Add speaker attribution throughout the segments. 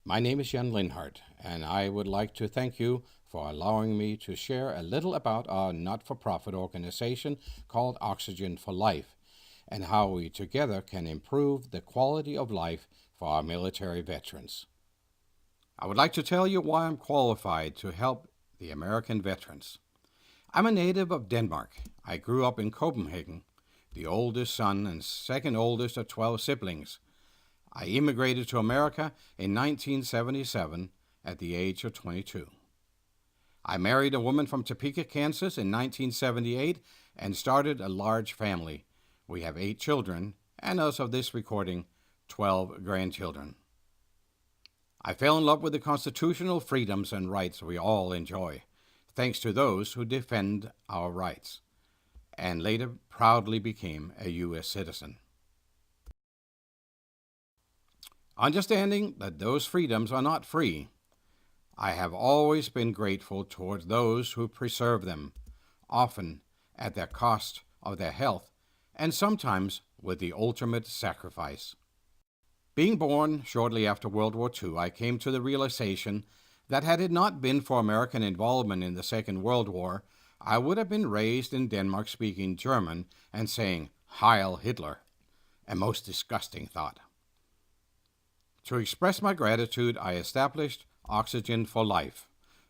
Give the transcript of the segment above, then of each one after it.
Speaker 1: My name is Jan Lindhardt, and I would like to thank you for allowing me to share a little about our not-for-profit organization called Oxygen for Life and how we together can improve the quality of life for our military veterans. I would like to tell you why I'm qualified to help the American veterans. I'm a native of Denmark. I grew up in Copenhagen, the oldest son and second oldest of 12 siblings. I immigrated to America in 1977 at the age of 22. I married a woman from Topeka, Kansas in 1978 and started a large family. We have 8 children, and as of this recording, 12 grandchildren. I fell in love with the constitutional freedoms and rights we all enjoy, thanks to those who defend our rights, and later proudly became a U.S. citizen. Understanding that those freedoms are not free, I have always been grateful towards those who preserve them, often at the cost of their health, and sometimes with the ultimate sacrifice. Being born shortly after World War II, I came to the realization that had it not been for American involvement in the Second World War, I would have been raised in Denmark speaking German and saying, "Heil Hitler," a most disgusting thought. To express my gratitude, I established Oxygen for Life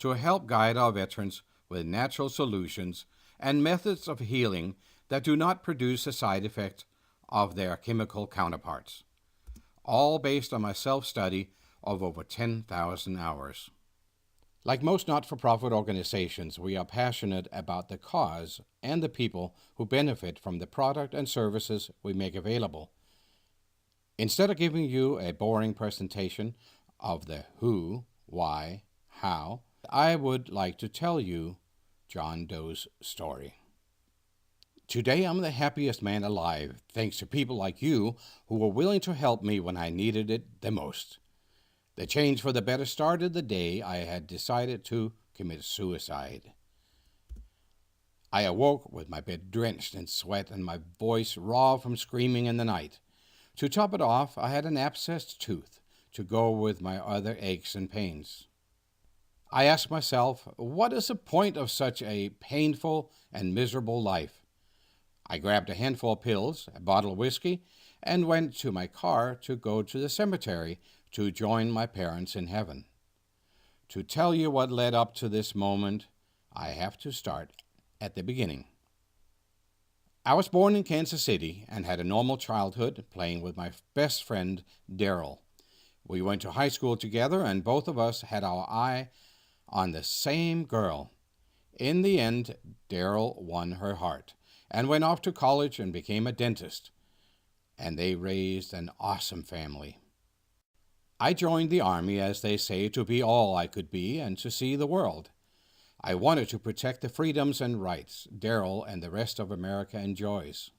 Speaker 1: to help guide our veterans with natural solutions and methods of healing that do not produce a side effect of their chemical counterparts, all based on my self-study of over 10,000 hours. Like most not-for-profit organizations, we are passionate about the cause and the people who benefit from the product and services we make available. Instead of giving you a boring presentation of the who, why, how, I would like to tell you John Doe's story. Today I'm the happiest man alive, thanks to people like you who were willing to help me when I needed it the most. The change for the better started the day I had decided to commit suicide. I awoke with my bed drenched in sweat and my voice raw from screaming in the night. To top it off, I had an abscessed tooth to go with my other aches and pains. I asked myself, what is the point of such a painful and miserable life? I grabbed a handful of pills, a bottle of whiskey, and went to my car to go to the cemetery to join my parents in heaven. To tell you what led up to this moment, I have to start at the beginning. I was born in Kansas City and had a normal childhood playing with my best friend, Daryl. We went to high school together and both of us had our eye on the same girl. In the end, Daryl won her heart and went off to college and became a dentist. And they raised an awesome family. I joined the Army, as they say, to be all I could be and to see the world. I wanted to protect the freedoms and rights Daryl and the rest of America enjoys.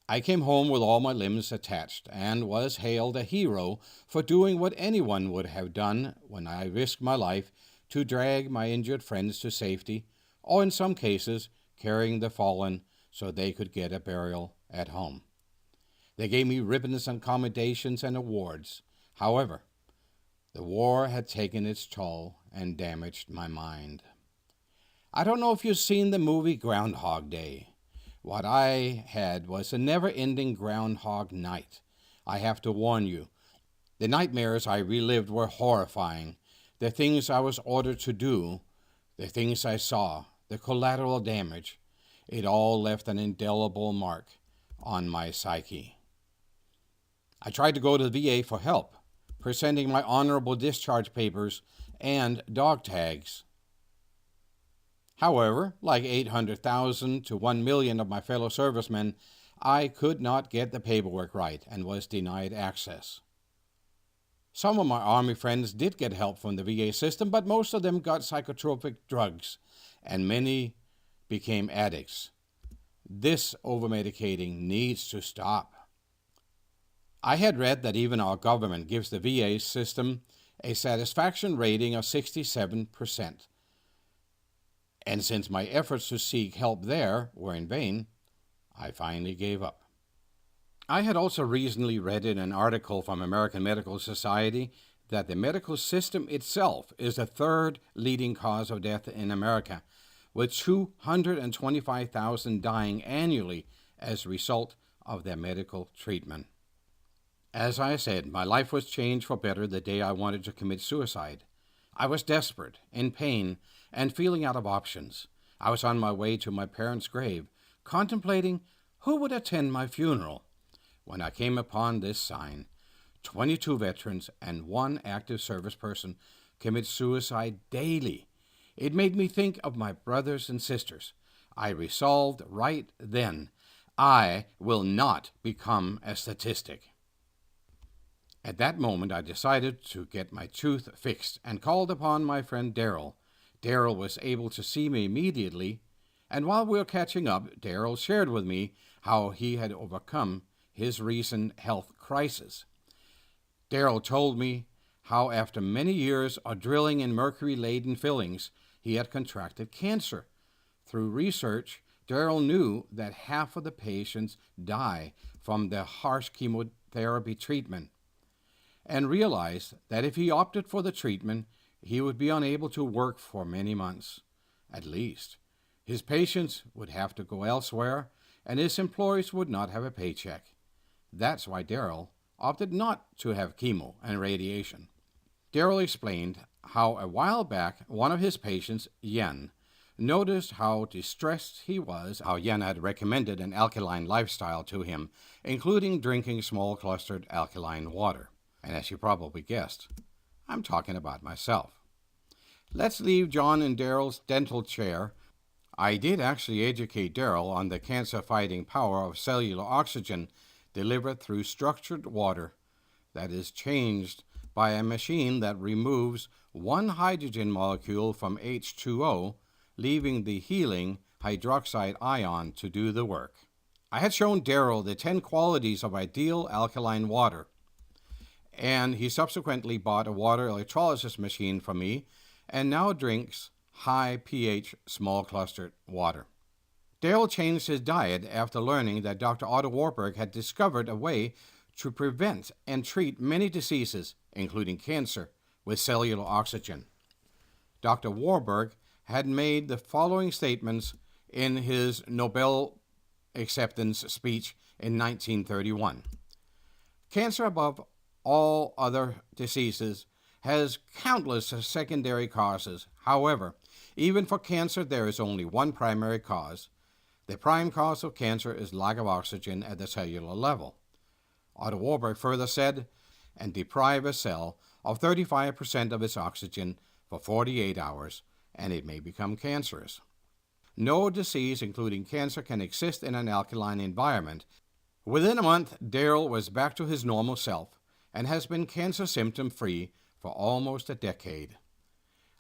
Speaker 1: I came home with all my limbs attached and was hailed a hero for doing what anyone would have done when I risked my life to drag my injured friends to safety, or in some cases, carrying the fallen so they could get a burial at home. They gave me ribbons and commendations and awards. However, the war had taken its toll and damaged my mind. I don't know if you've seen the movie Groundhog Day. What I had was a never-ending Groundhog Night. I have to warn you, the nightmares I relived were horrifying. The things I was ordered to do, the things I saw, the collateral damage, it all left an indelible mark on my psyche. I tried to go to the VA for help, presenting my honorable discharge papers and dog tags. However, like 800,000 to 1 million of my fellow servicemen, I could not get the paperwork right and was denied access. Some of my Army friends did get help from the VA system, but most of them got psychotropic drugs, and many became addicts. This overmedicating needs to stop. I had read that even our government gives the VA system a satisfaction rating of 67%. And since my efforts to seek help there were in vain, I finally gave up. I had also recently read in an article from American Medical Society that the medical system itself is the third leading cause of death in America, with 225,000 dying annually as a result of their medical treatment. As I said, my life was changed for better the day I wanted to commit suicide. I was desperate, in pain, and feeling out of options. I was on my way to my parents' grave, contemplating who would attend my funeral, when I came upon this sign: 22 veterans and one active service person commit suicide daily. It made me think of my brothers and sisters. I resolved right then, I will not become a statistic. At that moment, I decided to get my tooth fixed and called upon my friend Daryl. Daryl was able to see me immediately, and while we were catching up, Daryl shared with me how he had overcome his recent health crisis. Daryl told me how after many years of drilling in mercury-laden fillings, he had contracted cancer. Through research, Daryl knew that half of the patients die from the harsh chemotherapy treatment, and realized that if he opted for the treatment, he would be unable to work for many months, at least. His patients would have to go elsewhere, and his employees would not have a paycheck. That's why Daryl opted not to have chemo and radiation. Daryl explained how a while back one of his patients, Jan, noticed how distressed he was, how Jan had recommended an alkaline lifestyle to him, including drinking small clustered alkaline water. And as you probably guessed, I'm talking about myself. Let's leave John in Daryl's dental chair. I did actually educate Daryl on the cancer-fighting power of cellular oxygen delivered through structured water that is changed by a machine that removes one hydrogen molecule from H2O, leaving the healing hydroxide ion to do the work. I had shown Daryl the 10 qualities of ideal alkaline water, and he subsequently bought a water electrolysis machine from me and now drinks high pH small clustered water. Daryl changed his diet after learning that Dr. Otto Warburg had discovered a way to prevent and treat many diseases, including cancer, with cellular oxygen. Dr. Warburg had made the following statements in his Nobel acceptance speech in 1931. Cancer, above all other diseases, has countless secondary causes. However, even for cancer, there is only one primary cause. The prime cause of cancer is lack of oxygen at the cellular level. Otto Warburg further said, and deprive a cell of 35% of its oxygen for 48 hours, and it may become cancerous. No disease, including cancer, can exist in an alkaline environment. Within a month, Daryl was back to his normal self and has been cancer symptom-free for almost a decade.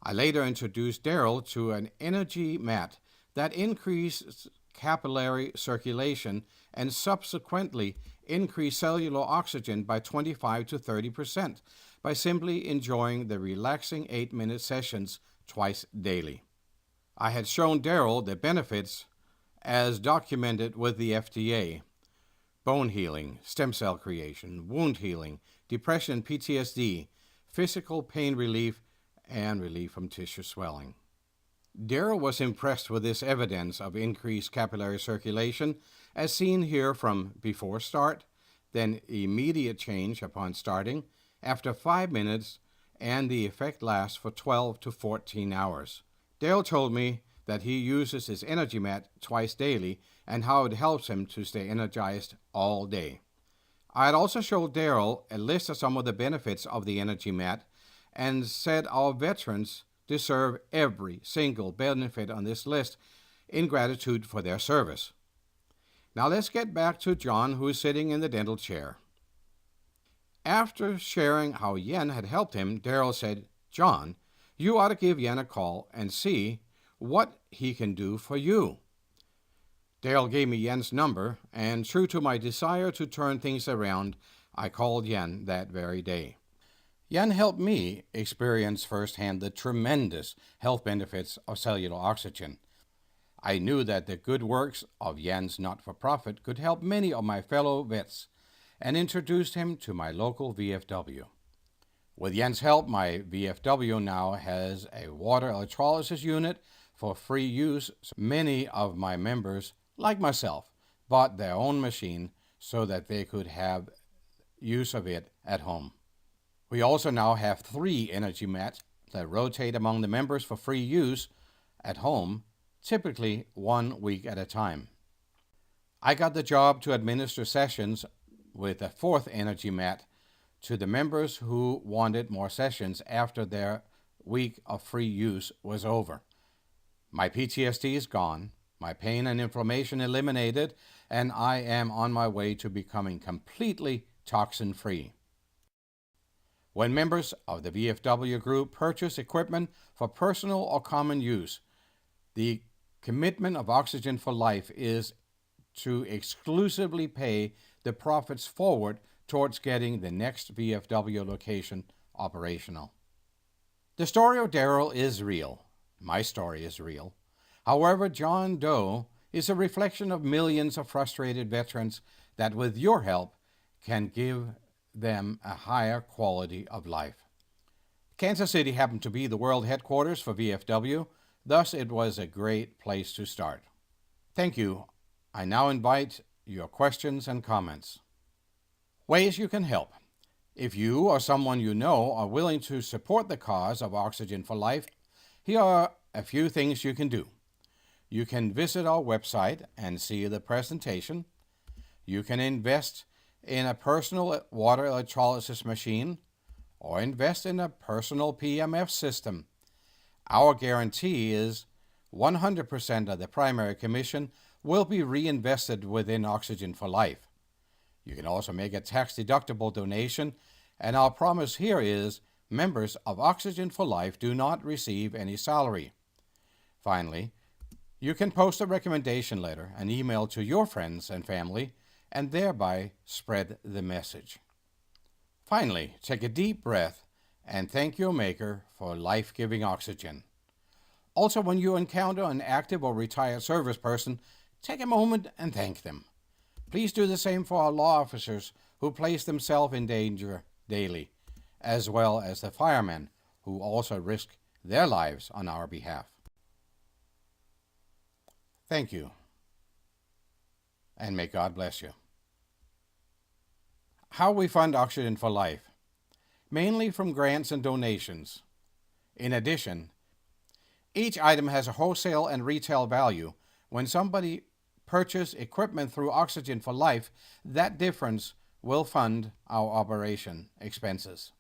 Speaker 1: I later introduced Daryl to an energy mat that increased capillary circulation and subsequently increased cellular oxygen by 25 to 30% by simply enjoying the relaxing 8-minute sessions twice daily. I had shown Daryl the benefits as documented with the FDA: bone healing, stem cell creation, wound healing, depression, PTSD, physical pain relief, and relief from tissue swelling. Daryl was impressed with this evidence of increased capillary circulation, as seen here from before start, then immediate change upon starting, after 5 minutes, and the effect lasts for 12 to 14 hours. Daryl told me that he uses his energy mat twice daily and how it helps him to stay energized all day. I had also showed Daryl a list of some of the benefits of the energy mat and said our veterans deserve every single benefit on this list in gratitude for their service. Now let's get back to John, who is sitting in the dental chair. After sharing how Jan had helped him, Daryl said, "John, you ought to give Jan a call and see what he can do for you." Daryl gave me Jan's number, and true to my desire to turn things around, I called Jan that very day. Jan helped me experience firsthand the tremendous health benefits of cellular oxygen. I knew that the good works of Jan's not-for-profit could help many of my fellow vets, and introduced him to my local VFW. With Jan's help, my VFW now has a water electrolysis unit for free use. Many of my members, like myself, bought their own machine so that they could have use of it at home. We also now have 3 energy mats that rotate among the members for free use at home, typically 1 week at a time. I got the job to administer sessions with a 4th energy mat to the members who wanted more sessions after their week of free use was over. My PTSD is gone, my pain and inflammation eliminated, and I am on my way to becoming completely toxin-free. When members of the VFW group purchase equipment for personal or common use, the commitment of Oxygen for Life is to exclusively pay the profits forward towards getting the next VFW location operational. The story of Daryl is real. My story is real. However, John Doe is a reflection of millions of frustrated veterans that, with your help, can give them a higher quality of life. Kansas City happened to be the world headquarters for VFW, thus it was a great place to start. Thank you. I now invite your questions and comments. Ways you can help. If you or someone you know are willing to support the cause of Oxygen for Life, here are a few things you can do. You can visit our website and see the presentation. You can invest in a personal water electrolysis machine or invest in a personal PMF system. Our guarantee is 100% of the primary commission will be reinvested within Oxygen for Life. You can also make a tax-deductible donation, and our promise here is members of Oxygen for Life do not receive any salary. Finally, you can post a recommendation letter and email to your friends and family and thereby spread the message. Finally, take a deep breath and thank your Maker for life-giving oxygen. Also, when you encounter an active or retired service person, take a moment and thank them. Please do the same for our law officers who place themselves in danger daily, as well as the firemen who also risk their lives on our behalf. Thank you, and may God bless you. How we fund Oxygen for Life? Mainly from grants and donations. In addition, each item has a wholesale and retail value. When somebody purchases equipment through Oxygen for Life, that difference will fund our operation expenses.